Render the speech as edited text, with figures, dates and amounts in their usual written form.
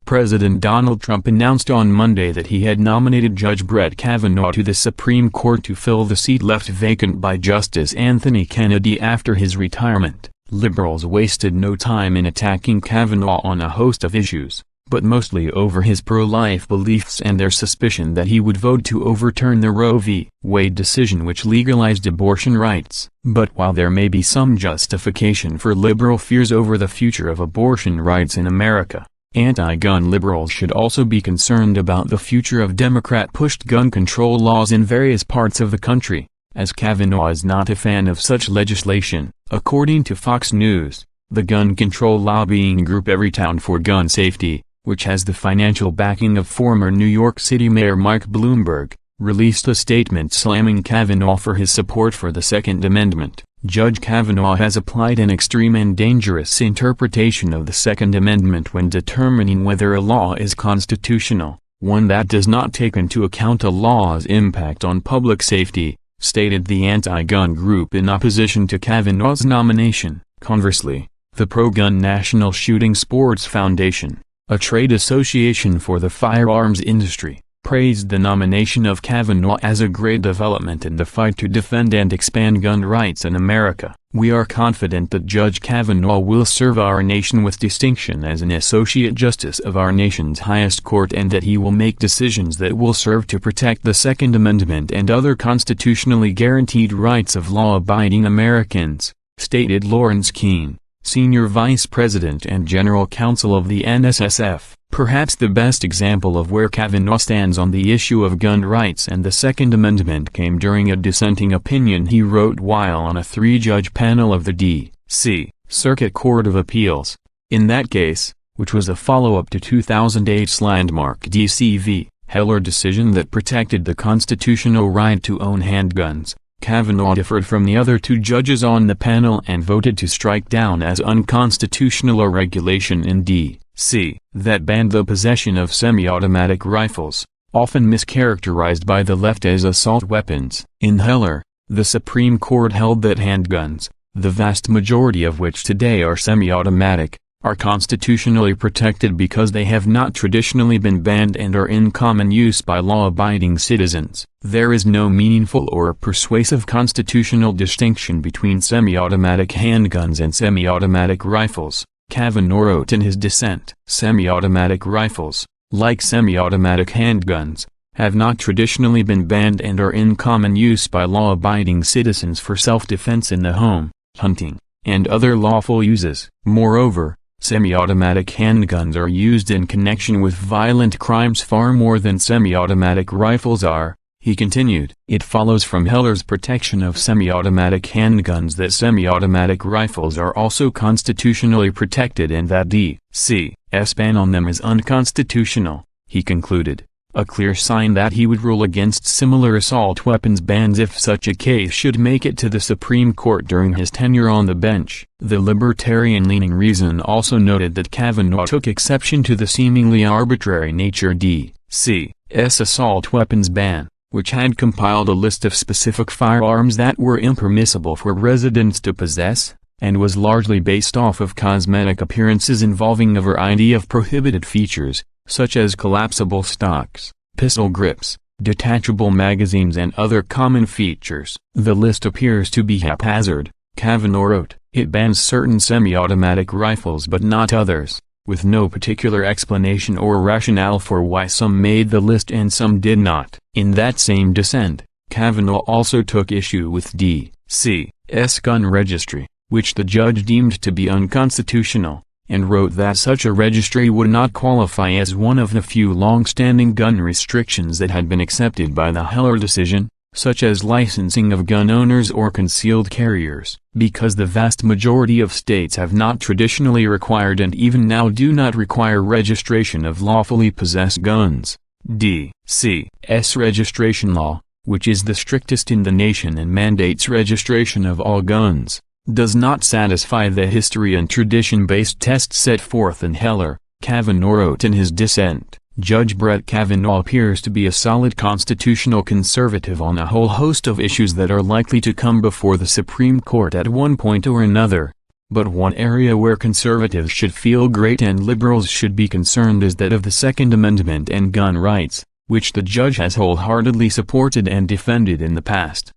President Donald Trump announced on Monday that he had nominated Judge Brett Kavanaugh to the Supreme Court to fill the seat left vacant by Justice Anthony Kennedy after his retirement. Liberals wasted no time in attacking Kavanaugh on a host of issues, but mostly over his pro-life beliefs and their suspicion that he would vote to overturn the Roe v. Wade decision which legalized abortion rights. But while there may be some justification for liberal fears over the future of abortion rights in America, anti-gun liberals should also be concerned about the future of Democrat-pushed gun control laws in various parts of the country, as Kavanaugh is not a fan of such legislation. According to Fox News, the gun control lobbying group Everytown for Gun Safety, which has the financial backing of former New York City Mayor Mike Bloomberg, released a statement slamming Kavanaugh for his support for the Second Amendment. Judge Kavanaugh has applied an extreme and dangerous interpretation of the Second Amendment when determining whether a law is constitutional, one that does not take into account a law's impact on public safety, stated the anti-gun group in opposition to Kavanaugh's nomination. Conversely, the pro-gun National Shooting Sports Foundation, a trade association for the firearms industry, praised the nomination of Kavanaugh as a great development in the fight to defend and expand gun rights in America. "We are confident that Judge Kavanaugh will serve our nation with distinction as an Associate Justice of our nation's highest court and that he will make decisions that will serve to protect the Second Amendment and other constitutionally guaranteed rights of law-abiding Americans," stated Lawrence Keene, Senior Vice President and General Counsel of the NSSF. Perhaps the best example of where Kavanaugh stands on the issue of gun rights and the Second Amendment came during a dissenting opinion he wrote while on a three-judge panel of the D.C. Circuit Court of Appeals. In that case, which was a follow-up to 2008's landmark D.C. v. Heller decision that protected the constitutional right to own handguns, Kavanaugh differed from the other two judges on the panel and voted to strike down as unconstitutional a regulation in D.C. that banned the possession of semi-automatic rifles, often mischaracterized by the left as assault weapons. In Heller, the Supreme Court held that handguns, the vast majority of which today are semi-automatic, are constitutionally protected because they have not traditionally been banned and are in common use by law-abiding citizens. There is no meaningful or persuasive constitutional distinction between semi-automatic handguns and semi-automatic rifles, Kavanaugh wrote in his dissent. Semi-automatic rifles, like semi-automatic handguns, have not traditionally been banned and are in common use by law-abiding citizens for self-defense in the home, hunting, and other lawful uses. Moreover, semi-automatic handguns are used in connection with violent crimes far more than semi-automatic rifles are, he continued. It follows from Heller's protection of semi-automatic handguns that semi-automatic rifles are also constitutionally protected and that D.C.'s ban on them is unconstitutional, he concluded, a clear sign that he would rule against similar assault weapons bans if such a case should make it to the Supreme Court during his tenure on the bench. The libertarian-leaning Reason also noted that Kavanaugh took exception to the seemingly arbitrary nature D.C.'s assault weapons ban, which had compiled a list of specific firearms that were impermissible for residents to possess, and was largely based off of cosmetic appearances involving a variety of prohibited features, such as collapsible stocks, pistol grips, detachable magazines and other common features. The list appears to be haphazard, Kavanaugh wrote. It bans certain semi-automatic rifles but not others, with no particular explanation or rationale for why some made the list and some did not. In that same dissent, Kavanaugh also took issue with D.C.'s gun registry, which the judge deemed to be unconstitutional, and wrote that such a registry would not qualify as one of the few long-standing gun restrictions that had been accepted by the Heller decision, such as licensing of gun owners or concealed carriers, because the vast majority of states have not traditionally required and even now do not require registration of lawfully possessed guns. D.C.'s registration law, which is the strictest in the nation and mandates registration of all guns, does not satisfy the history and tradition-based test set forth in Heller, Kavanaugh wrote in his dissent. Judge Brett Kavanaugh appears to be a solid constitutional conservative on a whole host of issues that are likely to come before the Supreme Court at one point or another. But one area where conservatives should feel great and liberals should be concerned is that of the Second Amendment and gun rights, which the judge has wholeheartedly supported and defended in the past.